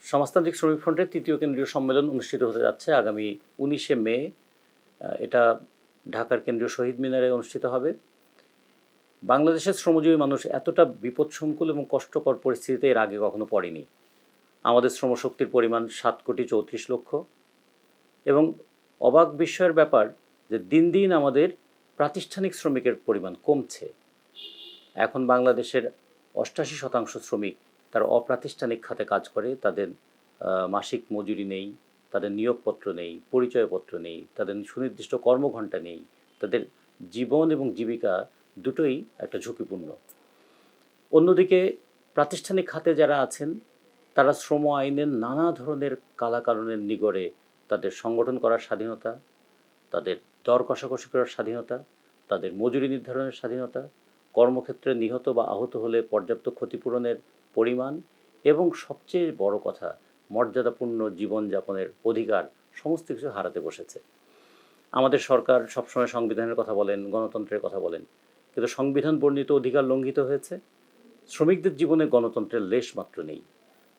সমাজতান্ত্রিক শ্রমিক ফ্রন্টের তৃতীয় কেন্দ্রীয় সম্মেলন অনুষ্ঠিত হতে যাচ্ছে আগামী 19শে মে। এটা ঢাকার কেন্দ্রীয় শহীদ মিনারে অনুষ্ঠিত হবে। বাংলাদেশের শ্রমজীবী মানুষ এতটা বিপদসংকুল এবং কষ্টকর পরিস্থিতিতে এর আগে কখনো পড়েনি। আমাদের শ্রমশক্তির পরিমাণ 7,34,00,000 এবং অবাক বিস্ময়ের ব্যাপার যে দিন দিন আমাদের প্রাতিষ্ঠানিক শ্রমিকের পরিমাণ কমছে। এখন বাংলাদেশের 88% শ্রমিক তারা অপ্রাতিষ্ঠানিক খাতে কাজ করে। তাদের মাসিক মজুরি নেই, তাদের নিয়োগপত্র নেই, পরিচয়পত্র নেই, তাদের সুনির্দিষ্ট কর্মঘণ্টা নেই, তাদের জীবন এবং জীবিকা দুটোই একটা ঝুঁকিপূর্ণ। অন্যদিকে প্রাতিষ্ঠানিক খাতে যারা আছেন তারা শ্রম আইনের নানা ধরনের কালাকানুনের নিগড়ে তাদের সংগঠন করার স্বাধীনতা, তাদের দর কষাকষি করার স্বাধীনতা, তাদের মজুরি নির্ধারণের স্বাধীনতা, কর্মক্ষেত্রে নিহত বা আহত হলে পর্যাপ্ত ক্ষতিপূরণের পরিমাণ এবং সবচেয়ে বড় কথা মর্যাদাপূর্ণ জীবনযাপনের অধিকার সমস্ত কিছু হারাতে বসেছে। আমাদের সরকার সবসময় সংবিধানের কথা বলেন, গণতন্ত্রের কথা বলেন, কিন্তু সংবিধান বর্ণিত অধিকার লঙ্ঘিত হয়েছে। শ্রমিকদের জীবনে গণতন্ত্রের লেশ মাত্র নেই,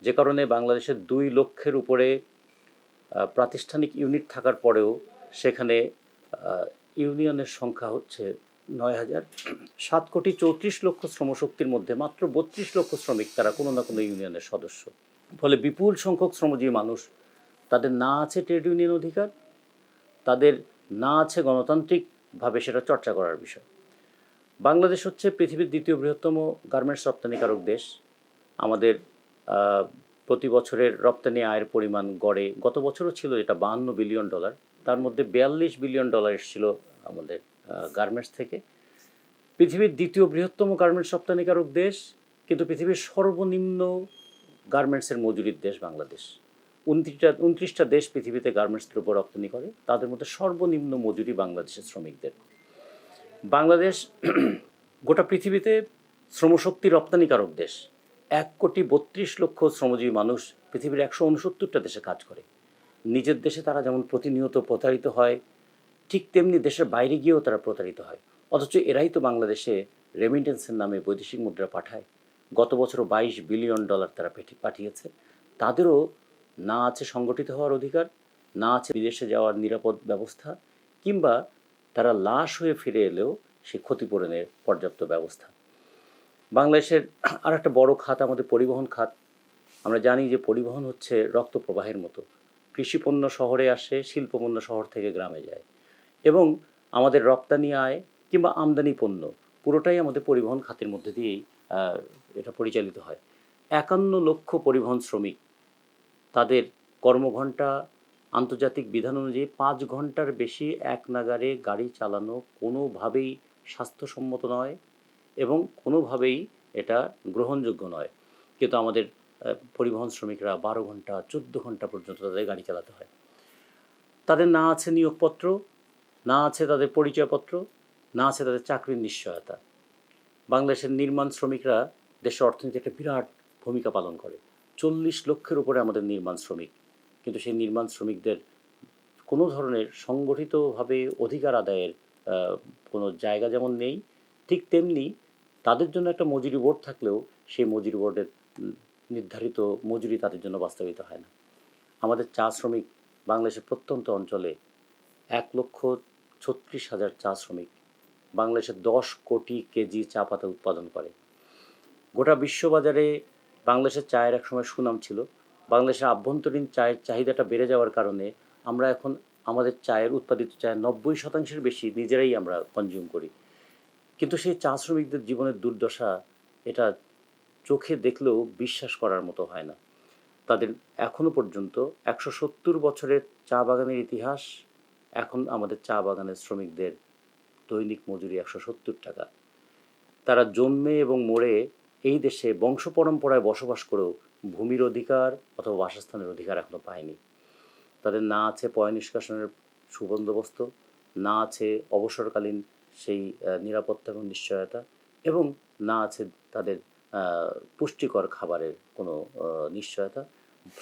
যে কারণে বাংলাদেশের 2 লক্ষের উপরে প্রাতিষ্ঠানিক ইউনিট থাকার পরেও সেখানে ইউনিয়নের সংখ্যা হচ্ছে 9,000। 7,34,00,000 শ্রমশক্তির মধ্যে মাত্র 32 লক্ষ শ্রমিক তারা কোনো না কোনো ইউনিয়নের সদস্য। ফলে বিপুল সংখ্যক শ্রমজীবী মানুষ, তাদের না আছে ট্রেড ইউনিয়ন অধিকার, তাদের না আছে গণতান্ত্রিকভাবে সেটা চর্চা করার বিষয়। বাংলাদেশ হচ্ছে পৃথিবীর 2য় বৃহত্তম গার্মেন্টস রপ্তানিকারক দেশ। আমাদের প্রতি বছরের রপ্তানি আয়ের পরিমাণ গড়ে গত বছরও ছিল এটা $52 বিলিয়ন, তার মধ্যে $42 বিলিয়ন এসেছিল আমাদের গার্মেন্টস থেকে। পৃথিবীর 2য় বৃহত্তম গার্মেন্টস রপ্তানিকারক দেশ, কিন্তু পৃথিবীর সর্বনিম্ন গার্মেন্টসের মজুরির দেশ বাংলাদেশ। 29টা দেশ পৃথিবীতে গার্মেন্টস দ্রব্য রপ্তানি করে, তাদের মধ্যে সর্বনিম্ন মজুরি বাংলাদেশের শ্রমিকদের। বাংলাদেশ গোটা পৃথিবীতে শ্রমশক্তি রপ্তানিকারক দেশ। 1,32,00,000 শ্রমজীবী মানুষ পৃথিবীর 169টা দেশে কাজ করে। নিজের দেশে তারা যেমন প্রতিনিয়ত প্রতারিত হয়, ঠিক তেমনি দেশের বাইরে গিয়েও তারা প্রতারিত হয়। অথচ এরাই তো বাংলাদেশে রেমিটেন্সের নামে বৈদেশিক মুদ্রা পাঠায়। গত বছরও $22 বিলিয়ন তারা পাঠিয়েছে। তাদেরও না আছে সংগঠিত হওয়ার অধিকার, না আছে বিদেশে যাওয়ার নিরাপদ ব্যবস্থা, কিংবা তারা লাশ হয়ে ফিরে এলেও সে ক্ষতিপূরণের পর্যাপ্ত ব্যবস্থা। বাংলাদেশের আর একটা বড় খাত আমাদের পরিবহন খাত। আমরা জানি যে পরিবহন হচ্ছে রক্ত প্রবাহের মতো। কৃষিপণ্য শহরে আসে, শিল্পপণ্য শহর থেকে গ্রামে যায়, এবং আমাদের রপ্তানি আয় কিংবা আমদানি পণ্য পুরোটাই আমাদের পরিবহন খাতের মধ্যে দিয়েই এটা পরিচালিত হয়। 51 লক্ষ পরিবহন শ্রমিক, তাদের কর্মঘণ্টা আন্তর্জাতিক বিধান অনুযায়ী 5 ঘন্টার বেশি এক নাগারে গাড়ি চালানো কোনোভাবেই স্বাস্থ্যসম্মত নয় এবং কোনোভাবেই এটা গ্রহণযোগ্য নয়। কিন্তু আমাদের পরিবহন শ্রমিকরা 12 ঘন্টা 14 ঘন্টা পর্যন্ত তাদের গাড়ি চালাতে হয়। তাদের না আছে নিয়োগপত্র, না আছে তাদের পরিচয়পত্র, না আছে তাদের চাকরির নিশ্চয়তা। বাংলাদেশের নির্মাণ শ্রমিকরা দেশের অর্থনীতি একটা বিরাট ভূমিকা পালন করে। 40 লক্ষের উপরে আমাদের নির্মাণ শ্রমিক, কিন্তু সেই নির্মাণ শ্রমিকদের কোনো ধরনের সংগঠিতভাবে অধিকার আদায়ের কোনো জায়গা যেমন নেই, ঠিক তেমনি তাদের জন্য একটা মজুরি বোর্ড থাকলেও সেই মজুরি বোর্ডের নির্ধারিত মজুরি তাদের জন্য বাস্তবায়িত হয় না। আমাদের চা শ্রমিক বাংলাদেশের প্রত্যন্ত অঞ্চলে 1,36,000 চা শ্রমিক বাংলাদেশে 10 কোটি কেজি চা পাতা উৎপাদন করে। গোটা বিশ্ববাজারে বাংলাদেশের চায়ের একসময় সুনাম ছিল। বাংলাদেশের আভ্যন্তরীণ চায়ের চাহিদাটা বেড়ে যাওয়ার কারণে আমরা এখন আমাদের চায়ের উৎপাদিত চায়ের 90% বেশি নিজেরাই আমরা কনজিউম করি। কিন্তু সেই চা শ্রমিকদের জীবনের দুর্দশা এটা চোখে দেখলেও বিশ্বাস করার মতো হয় না। তাদের এখনও পর্যন্ত 170 বছরের চা বাগানের ইতিহাস, এখন আমাদের চা বাগানের শ্রমিকদের দৈনিক মজুরি 170 টাকা। তারা জন্মে এবং মরে এই দেশে বংশ পরম্পরায় বসবাস করেও ভূমির অধিকার অথবা বাসস্থানের অধিকার এখনও পায়নি। তাদের না আছে পয় নিষ্কাশনের সুবন্দোবস্ত, না আছে অবসরকালীন সেই নিরাপত্তা এবং নিশ্চয়তা, এবং না আছে তাদের পুষ্টিকর খাবারের কোনো নিশ্চয়তা।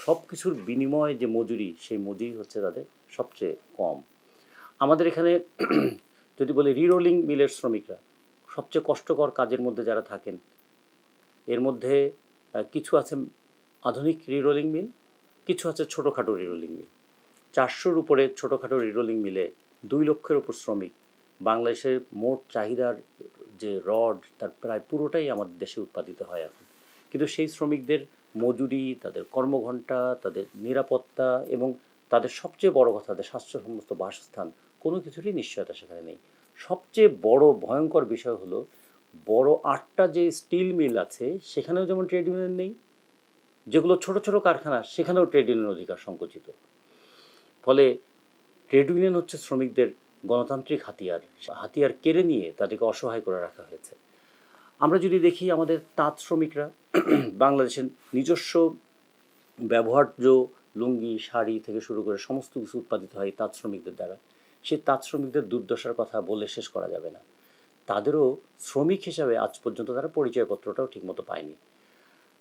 সব কিছুর বিনিময়ে যে মজুরি, সেই মজুরি হচ্ছে তাদের সবচেয়ে কম। আমাদের এখানে যদি বলি রিরোলিং মিলের শ্রমিকরা সবচেয়ে কষ্টকর কাজের মধ্যে যারা থাকেন, এর মধ্যে কিছু আছে আধুনিক রিরোলিং মিল, কিছু আছে ছোটোখাটো রিরোলিং মিল। 400-র উপরে ছোটোখাটো রিরোলিং মিলে 2 লক্ষের উপর শ্রমিক। বাংলাদেশের মোট চাহিদার যে রড তার প্রায় পুরোটাই আমাদের দেশে উৎপাদিত হয় এখন। কিন্তু সেই শ্রমিকদের মজুরি, তাদের কর্মঘণ্টা, তাদের নিরাপত্তা এবং তাদের সবচেয়ে বড় কথা তাদের স্বাস্থ্যসম্মত বাসস্থান, কোনো কিছুরই নিশ্চয়তা সেখানে নেই। সবচেয়ে বড় ভয়ঙ্কর বিষয় হলো বড় 8টা যে স্টিল মিল আছে সেখানেও যেমন ট্রেড ইউনিয়ন নেই, যেগুলো ছোট ছোট কারখানা সেখানেও ট্রেড ইউনিয়ন অধিকার সংকুচিত। ফলে ট্রেড ইউনিয়ন হচ্ছে শ্রমিকদের গণতান্ত্রিক হাতিয়ার, হাতিয়ার কেড়ে নিয়ে তাদেরকে অসহায় করে রাখা হয়েছে। আমরা যদি দেখি আমাদের তাঁত শ্রমিকরা বাংলাদেশের নিজস্ব ব্যবহার্য লুঙ্গি, শাড়ি থেকে শুরু করে সমস্ত কিছু উৎপাদিত হয় তাঁত শ্রমিকদের দ্বারা। সেই তাঁত শ্রমিকদের দুর্দশার কথা বলে শেষ করা যাবে না। তাদেরও শ্রমিক হিসাবে আজ পর্যন্ত তারা পরিচয়পত্রটাও ঠিকমতো পায়নি।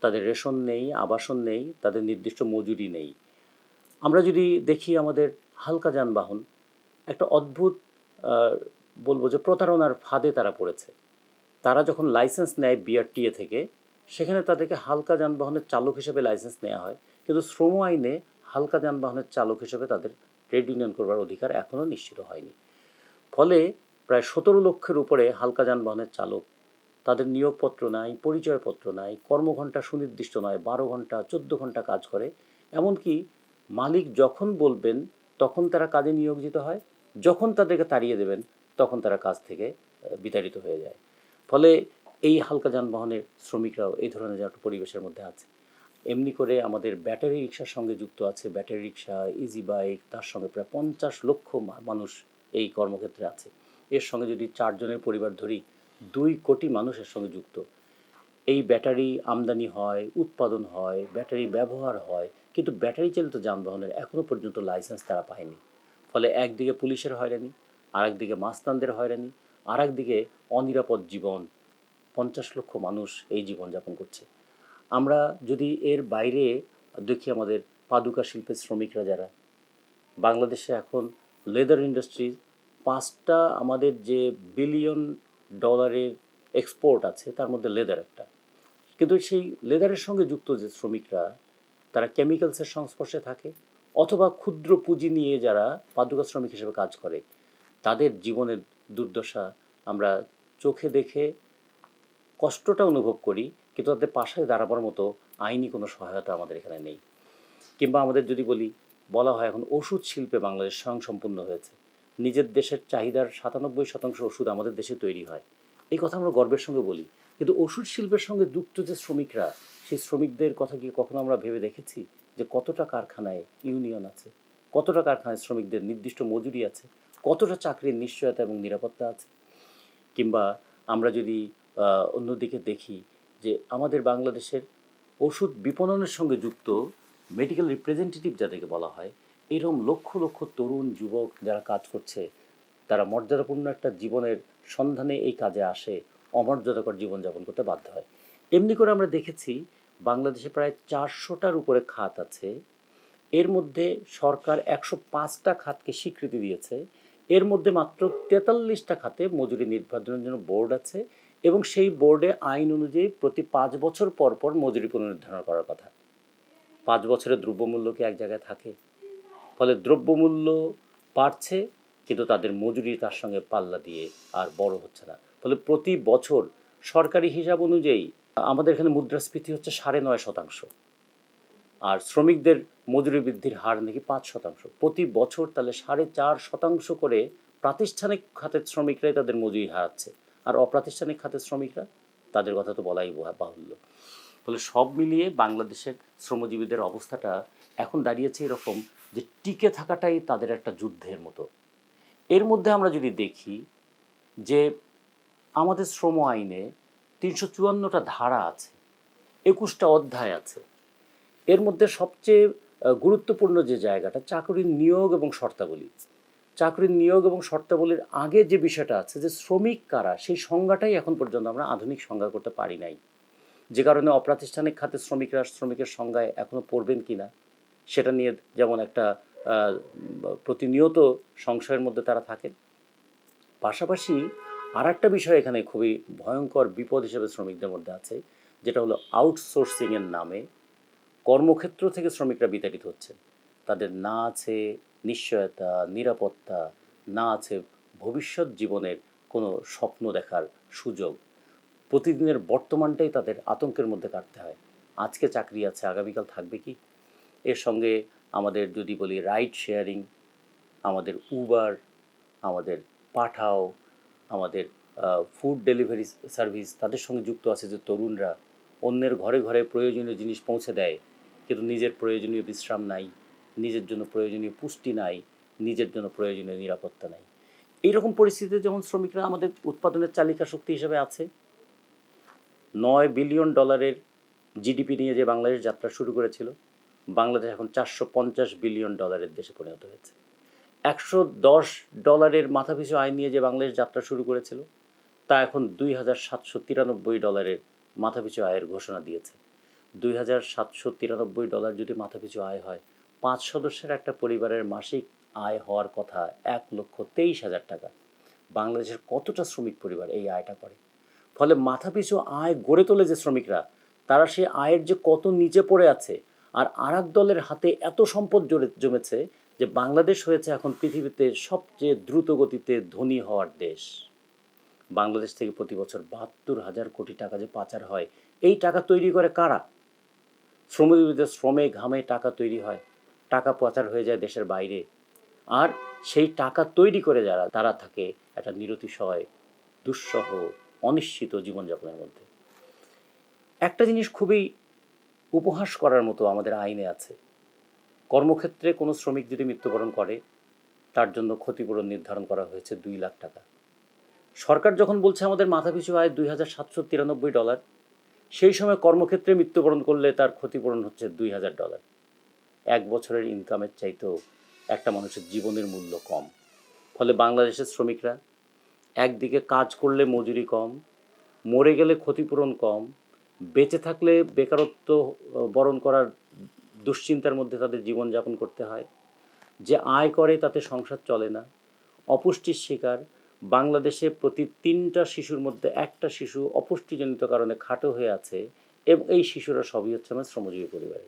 তাদের রেশন নেই, আবাসন নেই, তাদের নির্দিষ্ট মজুরি নেই। আমরা যদি দেখি আমাদের হালকা যানবাহন, একটা অদ্ভুত বলবো যে প্রতারণার ফাঁদে তারা পড়েছে। তারা যখন লাইসেন্স নেয় বিআরটিএ থেকে, সেখানে তাদেরকে হালকা যানবাহনের চালক হিসেবে লাইসেন্স নেওয়া হয়, কিন্তু শ্রম আইনে হালকা যানবাহনের চালক হিসেবে তাদের ট্রেড ইউনিয়ন করবার অধিকার এখনও নিশ্চিত হয়নি। ফলে প্রায় 17 লক্ষের উপরে হালকা যানবাহনের চালক, তাদের নিয়োগপত্র নাই, পরিচয়পত্র নাই, কর্মঘণ্টা সুনির্দিষ্ট নয়, 12 ঘন্টা 14 ঘন্টা কাজ করে। এমনকি মালিক যখন বলবেন তখন তারা কাজে নিয়োজিত হয়, যখন তাদেরকে তাড়িয়ে দেবেন তখন তারা কাজ থেকে বিতাড়িত হয়ে যায়। ফলে এই হালকা যানবাহনের শ্রমিকরাও এই ধরনের একটা পরিবেশের মধ্যে আছে। এমনি করে আমাদের ব্যাটারি রিক্সার সঙ্গে যুক্ত আছে, ব্যাটারি রিক্সা, ইজি বাইক, তার সঙ্গে প্রায় 50 লক্ষ মানুষ এই কর্মক্ষেত্রে আছে। এর সঙ্গে যদি 4 জনের পরিবার ধরি, 2 কোটি মানুষ এর সঙ্গে যুক্ত। এই ব্যাটারি আমদানি হয়, উৎপাদন হয়, ব্যাটারি ব্যবহার হয়, কিন্তু ব্যাটারি চালিত যানবাহনের এখনও পর্যন্ত লাইসেন্স তারা পায়নি। ফলে একদিকে পুলিশের হয়রানি, আরেকদিকে মাস্তানদের হয়রানি, আরেকদিকে অনিরাপদ জীবন। 50 লক্ষ মানুষ এই জীবনযাপন করছে। আমরা যদি এর বাইরে দেখি আমাদের পাদুকা শিল্পের শ্রমিকরা যারা, বাংলাদেশে এখন লেদার ইন্ডাস্ট্রি 5টা আমাদের যে বিলিয়ন ডলারের এক্সপোর্ট আছে তার মধ্যে লেদার একটা। কিন্তু সেই লেদারের সঙ্গে যুক্ত যে শ্রমিকরা, তারা কেমিক্যালসের সংস্পর্শে থাকে অথবা ক্ষুদ্র পুঁজি নিয়ে যারা পাদুকা শ্রমিক হিসেবে কাজ করে, তাদের জীবনের দুর্দশা আমরা চোখে দেখে কষ্টটা অনুভব করি, কিন্তু তাদের পাশে দাঁড়াবার মতো আইনি কোনো সহায়তা আমাদের এখানে নেই। কিংবা আমাদের যদি বলা হয় এখন ওষুধ শিল্পে বাংলাদেশ স্বয়ংসম্পূর্ণ হয়েছে, নিজের দেশের চাহিদার 97% ওষুধ আমাদের দেশে তৈরি হয়। এই কথা আমরা গর্বের সঙ্গে বলি, কিন্তু ওষুধ শিল্পের সঙ্গে যুক্ত যে শ্রমিকরা, সেই শ্রমিকদের কথা কি কখনো আমরা ভেবে দেখেছি যে কতটা কারখানায় ইউনিয়ন আছে, কতটা কারখানায় শ্রমিকদের নির্দিষ্ট মজুরি আছে, কতটা চাকরির নিশ্চয়তা এবং নিরাপত্তা আছে? কিংবা আমরা যদি অন্যদিকে দেখি যে আমাদের বাংলাদেশের ওষুধ বিপণনের সঙ্গে যুক্ত মেডিকেল রিপ্রেজেন্টেটিভ যাদেরকে বলা হয়, এরকম লক্ষ লক্ষ তরুণ যুবক যারা কাজ করছে, তারা মর্যাদাপূর্ণ একটা জীবনের সন্ধানে এই কাজে আসে, অমর্যাদাকর জীবনযাপন করতে বাধ্য হয়। এমনি করে আমরা দেখেছি বাংলাদেশে প্রায় 400টার উপরে খাত আছে। এর মধ্যে সরকার 105টা খাতকে স্বীকৃতি দিয়েছে। এর মধ্যে মাত্র 43টা খাতে মজুরি নির্ধারণের জন্য বোর্ড আছে, এবং সেই বোর্ডে আইন অনুযায়ী প্রতি 5 বছর পর পর মজুরি পুনর্নির্ধারণ করার কথা। 5 বছরের দ্রব্যমূল্য কি এক জায়গায় থাকে? ফলে দ্রব্যমূল্য বাড়ছে, কিন্তু তাদের মজুরি তার সঙ্গে পাল্লা দিয়ে আর বড় হচ্ছে না। ফলে প্রতি বছর সরকারি হিসাব অনুযায়ী আমাদের এখানে মুদ্রাস্ফীতি হচ্ছে 9.5%, আর শ্রমিকদের মজুরি বৃদ্ধির হার নাকি 5%। প্রতি বছর তাহলে 4.5% করে প্রাতিষ্ঠানিক খাতের শ্রমিকরাই তাদের মজুরি হারাচ্ছে, আর অপ্রাতিষ্ঠানিক খাতের শ্রমিকরা, তাদের কথা তো বলাই বাহুল্য। ফলে সব মিলিয়ে বাংলাদেশের শ্রমজীবীদের অবস্থাটা এখন দাঁড়িয়েছে এরকম যে টিকে থাকাটাই তাদের একটা যুদ্ধের মতো। এর মধ্যে আমরা যদি দেখি যে আমাদের শ্রম আইনে 354টা ধারা আছে, 21টা অধ্যায় আছে। এর মধ্যে সবচেয়ে গুরুত্বপূর্ণ যে জায়গাটা চাকরির নিয়োগ এবং শর্তাবলী। চাকরির নিয়োগ এবং শর্তাবলীর আগে যে বিষয়টা আছে যে শ্রমিক কারা, সেই সংজ্ঞাটাই এখন পর্যন্ত আমরা আধুনিক সংজ্ঞা করতে পারি নাই। যে কারণে অপ্রাতিষ্ঠানিক খাতে শ্রমিকরা শ্রমিকের সংজ্ঞায় এখনও পড়বেন কি না সেটা নিয়ে যেমন একটা প্রতিনিয়ত সংশয়ের মধ্যে তারা থাকেন। পাশাপাশি আর একটা বিষয় এখানে খুবই ভয়ঙ্কর বিপদ হিসেবে শ্রমিকদের মধ্যে আছে, যেটা হলো আউটসোর্সিংয়ের নামে কর্মক্ষেত্র থেকে শ্রমিকরা বিতাড়িত হচ্ছে। তাদের না আছে নিশ্চয়তা, নিরাপত্তা, না আছে ভবিষ্যৎ জীবনের কোনো স্বপ্ন দেখার সুযোগ। প্রতিদিনের বর্তমানটাই তাদের আতঙ্কের মধ্যে কাটতে হয়। আজকে চাকরি আছে, আগামীকাল থাকবে কি? এর সঙ্গে আমাদের যদি বলি রাইড শেয়ারিং, আমাদের উবার, আমাদের পাঠাও, আমাদের ফুড ডেলিভারি সার্ভিস, তাদের সঙ্গে যুক্ত আছে যে তরুণরা অন্যের ঘরে ঘরে প্রয়োজনীয় জিনিস পৌঁছে দেয়, কিন্তু নিজের প্রয়োজনীয় বিশ্রাম নাই, নিজের জন্য প্রয়োজনীয় পুষ্টি নাই, নিজের জন্য প্রয়োজনীয় নিরাপত্তা নাই। এইরকম পরিস্থিতিতে যেমন শ্রমিকরা আমাদের উৎপাদনের চালিকা শক্তি হিসেবে আছে, $9 বিলিয়ন জিডিপি নিয়ে যে বাংলাদেশ যাত্রা শুরু করেছিল, বাংলাদেশ এখন $450 বিলিয়ন দেশে পরিণত হয়েছে। $110 মাথাপিছু আয় নিয়ে যে বাংলাদেশ যাত্রা শুরু করেছিল, তা এখন $2,793 মাথাপিছু আয়ের ঘোষণা দিয়েছে। $2,793 যদি মাথাপিছু আয় হয়, 5 সদস্যের একটা পরিবারের মাসিক আয় হওয়ার কথা $1,23,000। বাংলাদেশের কতটা শ্রমিক পরিবার এই আয়টা করে? ফলে মাথাপিছু আয় গড়ে তোলে যে শ্রমিকরা, তারা সে আয়ের যে কত নিচে পড়ে আছে, আর আরেক দলের হাতে এত সম্পদ জমেছে যে বাংলাদেশ হয়েছে এখন পৃথিবীতে সবচেয়ে দ্রুত গতিতে ধনী হওয়ার দেশ। বাংলাদেশ থেকে প্রতি বছর 72,000 কোটি টাকা যে পাচার হয়, এই টাকা তৈরি করে কারা? শ্রমজীবীদের শ্রমে ঘামে টাকা তৈরি হয়, টাকা পাচার হয়ে যায় দেশের বাইরে, আর সেই টাকা তৈরি করে যারা, তারা থাকে একটা নিরতিশয় দুঃসহ অনিশ্চিত জীবনযাপনের মধ্যে। একটা জিনিস খুবই উপহাস করার মতো আমাদের আইনে আছে, কর্মক্ষেত্রে কোনো শ্রমিক যদি মৃত্যুবরণ করে, তার জন্য ক্ষতিপূরণ নির্ধারণ করা হয়েছে $2,00,000। সরকার যখন বলছে আমাদের মাথাপিছু আয় $2,793, সেই সময় কর্মক্ষেত্রে মৃত্যুবরণ করলে তার ক্ষতিপূরণ হচ্ছে $2,000। 1 বছরের ইনকামের চাইতেও একটা মানুষের জীবনের মূল্য কম। ফলে বাংলাদেশের শ্রমিকরা একদিকে কাজ করলে মজুরি কম, মরে গেলে ক্ষতিপূরণ কম, বেঁচে থাকলে বেকারত্ব বরণ করার দুশ্চিন্তার মধ্যে তাদের জীবনযাপন করতে হয়, যে আয় করে তাতে সংসার চলে না, অপুষ্টির শিকার। বাংলাদেশে প্রতি 3টা শিশুর মধ্যে একটা শিশু অপুষ্টিজনিত কারণে খাটো হয়ে আছে, এবং এই শিশুরা সবই হচ্ছে আমার শ্রমজীবী পরিবারে।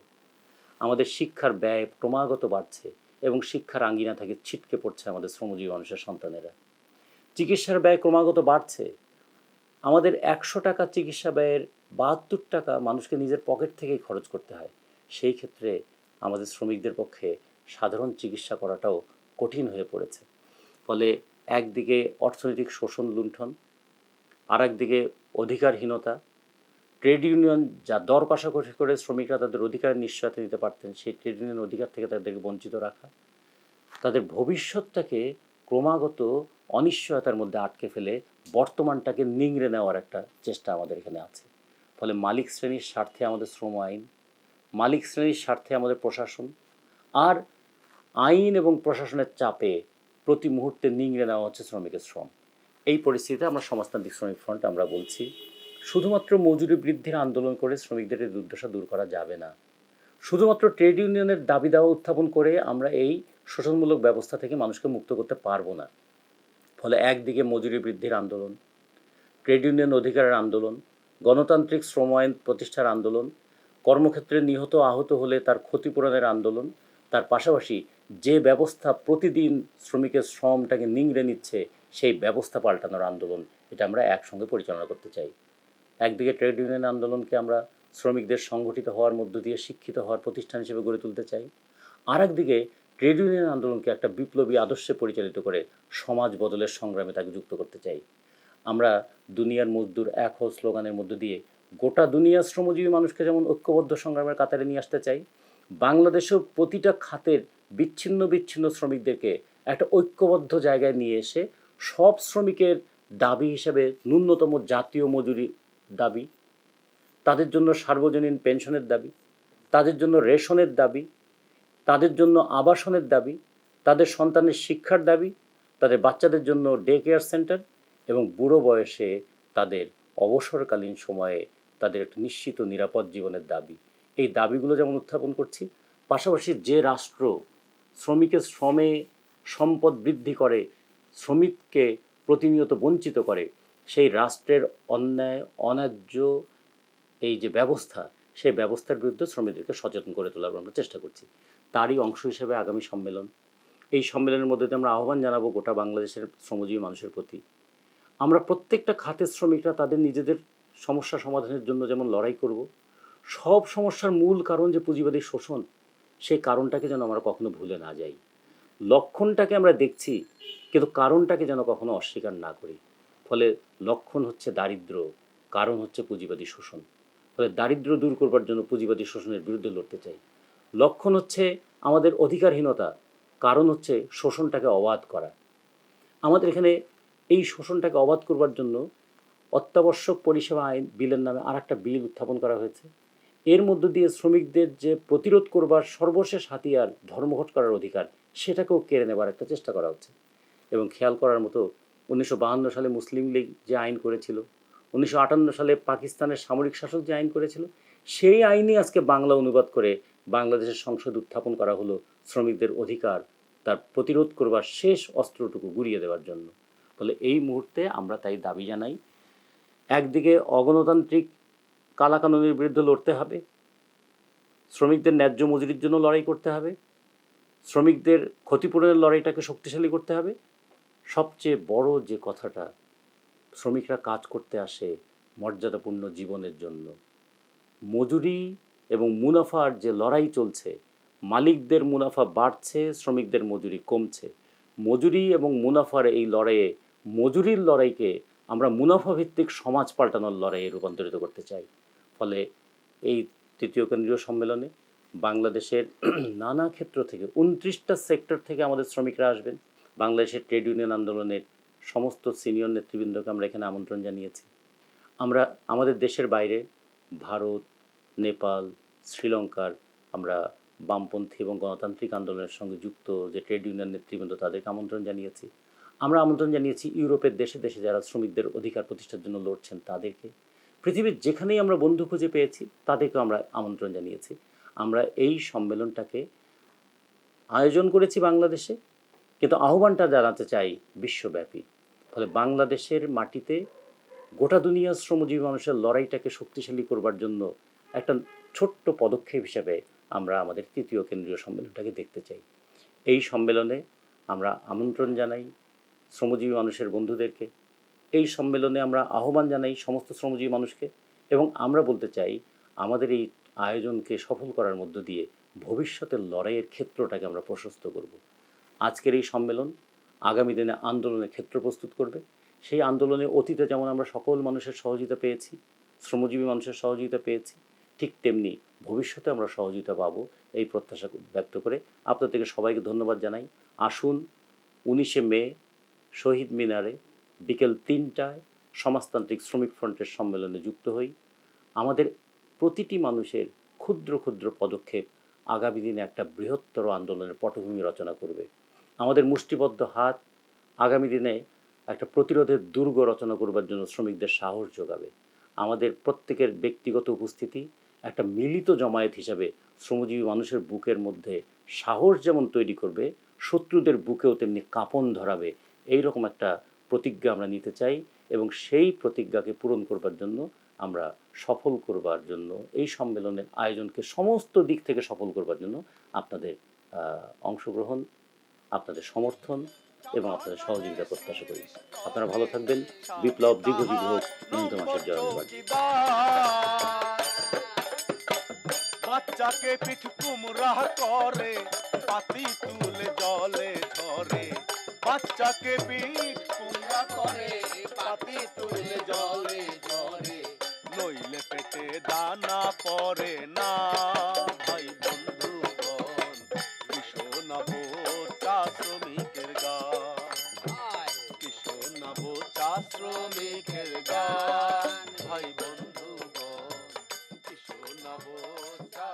আমাদের শিক্ষার ব্যয় ক্রমাগত বাড়ছে, এবং শিক্ষার আঙ্গিনা থেকে ছিটকে পড়ছে আমাদের শ্রমজীবী মানুষের সন্তানেরা। চিকিৎসার ব্যয় ক্রমাগত বাড়ছে, আমাদের 100 টাকা চিকিৎসা ব্যয়ের 72 টাকা মানুষকে নিজের পকেট থেকেই খরচ করতে হয়। সেই ক্ষেত্রে আমাদের শ্রমিকদের পক্ষে সাধারণ চিকিৎসা করাটাও কঠিন হয়ে পড়েছে। ফলে একদিকে অর্থনৈতিক শোষণ লুণ্ঠন, আর একদিকে অধিকারহীনতা। ট্রেড ইউনিয়ন যা দর কষাকষি করে শ্রমিকরা তাদের অধিকারের নিশ্চয়তা দিতে পারতেন, সেই ট্রেড ইউনিয়ন অধিকার থেকে তাদেরকে বঞ্চিত রাখা, তাদের ভবিষ্যৎটাকে ক্রমাগত অনিশ্চয়তার মধ্যে আটকে ফেলে বর্তমানটাকে নিংড়ে নেওয়ার একটা চেষ্টা আমাদের এখানে আছে। ফলে মালিক শ্রেণীর স্বার্থে আমাদের শ্রম আইন, মালিক শ্রেণীর স্বার্থে আমাদের প্রশাসন, আর আইন এবং প্রশাসনের চাপে প্রতি মুহূর্তে নিংড়ে নেওয়া হচ্ছে শ্রমিকের শ্রম। এই পরিস্থিতিতে আমরা সমাজতান্ত্রিক শ্রমিক ফ্রন্ট আমরা বলছি, শুধুমাত্র মজুরি বৃদ্ধির আন্দোলন করে শ্রমিকদের এই দুর্দশা দূর করা যাবে না। শুধুমাত্র ট্রেড ইউনিয়নের দাবি দাওয়া উত্থাপন করে আমরা এই শোষণমূলক ব্যবস্থা থেকে মানুষকে মুক্ত করতে পারবো না। ফলে একদিকে মজুরি বৃদ্ধির আন্দোলন, ট্রেড ইউনিয়ন অধিকারের আন্দোলন, গণতান্ত্রিক শ্রম আইন প্রতিষ্ঠার আন্দোলন, কর্মক্ষেত্রে নিহত আহত হলে তার ক্ষতিপূরণের আন্দোলন, তার পাশাপাশি যে ব্যবস্থা প্রতিদিন শ্রমিকের শ্রমটাকে নিংড়ে নিচ্ছে সেই ব্যবস্থা পাল্টানোর আন্দোলন, এটা আমরা একসঙ্গে পরিচালনা করতে চাই। একদিকে ট্রেড ইউনিয়ন আন্দোলনকে আমরা শ্রমিকদের সংগঠিত হওয়ার মধ্য দিয়ে শিক্ষিত হওয়ার প্রতিষ্ঠান হিসেবে গড়ে তুলতে চাই, আর একদিকে ট্রেড ইউনিয়ন আন্দোলনকে একটা বিপ্লবী আদর্শে পরিচালিত করে সমাজ বদলের সংগ্রামে তাকে যুক্ত করতে চাই। আমরা দুনিয়ার মজদুর এক হও স্লোগানের মধ্য দিয়ে গোটা দুনিয়ার শ্রমজীবী মানুষকে যেমন ঐক্যবদ্ধ সংগ্রামের কাতারে নিয়ে আসতে চাই, বাংলাদেশেও প্রতিটা খাতের বিচ্ছিন্ন বিচ্ছিন্ন শ্রমিকদেরকে একটা ঐক্যবদ্ধ জায়গায় নিয়ে এসে সব শ্রমিকের দাবি হিসেবে ন্যূনতম জাতীয় মজুরি দাবি, তাদের জন্য সার্বজনীন পেনশনের দাবি, তাদের জন্য রেশনের দাবি, তাদের জন্য আবাসনের দাবি, তাদের সন্তানের শিক্ষার দাবি, তাদের বাচ্চাদের জন্য ডে কেয়ার সেন্টার, এবং বুড়ো বয়সে তাদের অবসরকালীন সময়ে তাদের একটা নিশ্চিত নিরাপদ জীবনের দাবি। এই দাবিগুলো যেমন উত্থাপন করছি, পাশাপাশি যে রাষ্ট্র শ্রমিকের শ্রমে সম্পদ বৃদ্ধি করে, শ্রমিককে প্রতিনিয়ত বঞ্চিত করে, সেই রাষ্ট্রের অন্যায় অন্যায্য এই যে ব্যবস্থা, সেই ব্যবস্থার বিরুদ্ধে শ্রমিকদেরকে সচেতন করে তোলার আমরা চেষ্টা করছি। তারই অংশ হিসেবে আগামী সম্মেলন। এই সম্মেলনের মধ্যে দিয়ে আমরা আহ্বান জানাবো গোটা বাংলাদেশের শ্রমজীবী মানুষের প্রতি, আমরা প্রত্যেকটা খাতের শ্রমিকরা তাদের নিজেদের সমস্যা সমাধানের জন্য যেমন লড়াই করব, সব সমস্যার মূল কারণ যে পুঁজিবাদী শোষণ, সেই কারণটাকে যেন আমরা কখনো ভুলে না যাই। লক্ষণটাকে আমরা দেখছি, কিন্তু কারণটাকে যেন কখনো অস্বীকার না করি। ফলে লক্ষণ হচ্ছে দারিদ্র, কারণ হচ্ছে পুঁজিবাদী শোষণ। ফলে দারিদ্র দূর করবার জন্য পুঁজিবাদী শোষণের বিরুদ্ধে লড়তে চাই। লক্ষণ হচ্ছে আমাদের অধিকারহীনতা, কারণ হচ্ছে শোষণটাকে অবাধ করা। আমাদের এখানে এই শোষণটাকে অবাধ করবার জন্য অত্যাবশ্যক পরিষেবা আইন বিলের নামে আর একটা বিল উত্থাপন করা হয়েছে। এর মধ্য দিয়ে শ্রমিকদের যে প্রতিরোধ করবার সর্বশেষ হাতিয়ার ধর্মঘট করার অধিকার, সেটাকেও কেড়ে নেবার একটা চেষ্টা করা হচ্ছে। এবং খেয়াল করার মতো 1952 সালে মুসলিম লীগ যে আইন করেছিল, 1958 সালে পাকিস্তানের সামরিক শাসক যে আইন করেছিল, সেই আইনই আজকে বাংলা অনুবাদ করে বাংলাদেশের সংসদ উত্থাপন করা হলো শ্রমিকদের অধিকার তার প্রতিরোধ করবার শেষ অস্ত্রটুকু গুড়িয়ে দেওয়ার জন্য। ফলে এই মুহূর্তে আমরা তাই দাবি জানাই, একদিকে অগণতান্ত্রিক কালাকানুনের বিরুদ্ধে লড়তে হবে, শ্রমিকদের ন্যায্য মজুরির জন্য লড়াই করতে হবে, শ্রমিকদের ক্ষতিপূরণের লড়াইটাকে শক্তিশালী করতে হবে। সবচেয়ে বড় যে কথাটা, শ্রমিকরা কাজ করতে আসে মর্যাদাপূর্ণ জীবনের জন্য। মজুরি এবং মুনাফার যে লড়াই চলছে, মালিকদের মুনাফা বাড়ছে, শ্রমিকদের মজুরি কমছে। মজুরি এবং মুনাফার এই লড়াইয়ে, মজুরির লড়াইকে আমরা মুনাফা ভিত্তিক সমাজ পাল্টানোর লড়াইয়ে রূপান্তরিত করতে চাই। ফলে এই তৃতীয় কেন্দ্রীয় সম্মেলনে বাংলাদেশের নানা ক্ষেত্র থেকে 29টা সেক্টর থেকে আমাদের শ্রমিকরা আসবেন। বাংলাদেশের ট্রেড ইউনিয়ন আন্দোলনের সমস্ত সিনিয়র নেতৃবৃন্দকে আমরা এখানে আমন্ত্রণ জানিয়েছি। আমরা আমাদের দেশের বাইরে ভারত, নেপাল, শ্রীলঙ্কার আমরা বামপন্থী এবং গণতান্ত্রিক আন্দোলনের সঙ্গে যুক্ত যে ট্রেড ইউনিয়ন নেতৃবৃন্দ, তাদেরকে আমন্ত্রণ জানিয়েছি। আমরা আমন্ত্রণ জানিয়েছি ইউরোপের দেশে দেশে যারা শ্রমিকদের অধিকার প্রতিষ্ঠার জন্য লড়ছেন তাদেরকে। পৃথিবীর যেখানেই আমরা বন্ধু খুঁজে পেয়েছি তাদেরকেও আমরা আমন্ত্রণ জানিয়েছি। আমরা এই সম্মেলনটাকে আয়োজন করেছি বাংলাদেশে, কিন্তু আহ্বানটা জানাতে চাই বিশ্বব্যাপী। ফলে বাংলাদেশের মাটিতে গোটা দুনিয়ার শ্রমজীবী মানুষের লড়াইটাকে শক্তিশালী করবার জন্য একটা ছোট্ট পদক্ষেপ হিসেবে আমরা আমাদের তৃতীয় কেন্দ্রীয় সম্মেলনটাকে দেখতে চাই। এই সম্মেলনে আমরা আমন্ত্রণ জানাই শ্রমজীবী মানুষের বন্ধুদেরকে, এই সম্মেলনে আমরা আহ্বান জানাই সমস্ত শ্রমজীবী মানুষকে, এবং আমরা বলতে চাই আমাদের এই আয়োজনকে সফল করার মধ্য দিয়ে ভবিষ্যতের লড়াইয়ের ক্ষেত্রটাকে আমরা প্রশস্ত করব। আজকের এই সম্মেলন আগামী দিনে আন্দোলনের ক্ষেত্র প্রস্তুত করবে। সেই আন্দোলনে অতীতে যেমন আমরা সকল মানুষের সহযোগিতা পেয়েছি, শ্রমজীবী মানুষের সহযোগিতা পেয়েছি, ঠিক তেমনি ভবিষ্যতে আমরা সহযোগিতা পাবো, এই প্রত্যাশা ব্যক্ত করে আপনাদেরকে সবাইকে ধন্যবাদ জানাই। আসুন 19শে মে শহীদ মিনারে বিকেল 3টায় সমাজতান্ত্রিক শ্রমিক ফ্রন্টের সম্মেলনে যুক্ত হই। আমাদের প্রতিটি মানুষের ক্ষুদ্র ক্ষুদ্র পদক্ষেপ আগামী দিনে একটা বৃহত্তর আন্দোলনের পটভূমি রচনা করবে। আমাদের মুষ্টিবদ্ধ হাত আগামী দিনে একটা প্রতিরোধের দুর্গ রচনা করবার জন্য শ্রমিকদের সাহস যোগাবে। আমাদের প্রত্যেকের ব্যক্তিগত উপস্থিতি একটা মিলিত জমায়েত হিসাবে শ্রমজীবী মানুষের বুকের মধ্যে সাহস যেমন তৈরি করবে, শত্রুদের বুকেও তেমনি কাঁপন ধরাবে। এই রকম একটা প্রতিজ্ঞা আমরা নিতে চাই, এবং সেই প্রতিজ্ঞাকে পূরণ করবার জন্য আমরা সফল করবার জন্য এই সম্মেলনের আয়োজনকে সমস্ত দিক থেকে সফল করবার জন্য আপনাদের অংশগ্রহণ, আপনাদের সমর্থন এবং আপনাদের সহযোগিতা প্রত্যাশা করি। আপনারা ভালো থাকবেন। বিপ্লব দীর্ঘজীবী হোক। হিন্দু মাসের জয়বাদ। বাচ্চাকে পিঠ কুমড়া করে, পাতি তুলে জলে ঝরে। বাচ্চাকে পিঠ কুমড়া করে, পাতি তুলে জলে ঝরে। নইলে পেটে দানা পড়ে না ভাই বন্ধুগণ, কিশোর নবোচা শ্রমিকের গান, কিশোর নবোচা শ্রমিকের গান। ভাই বন্ধুগণ, কিশোর নবোচা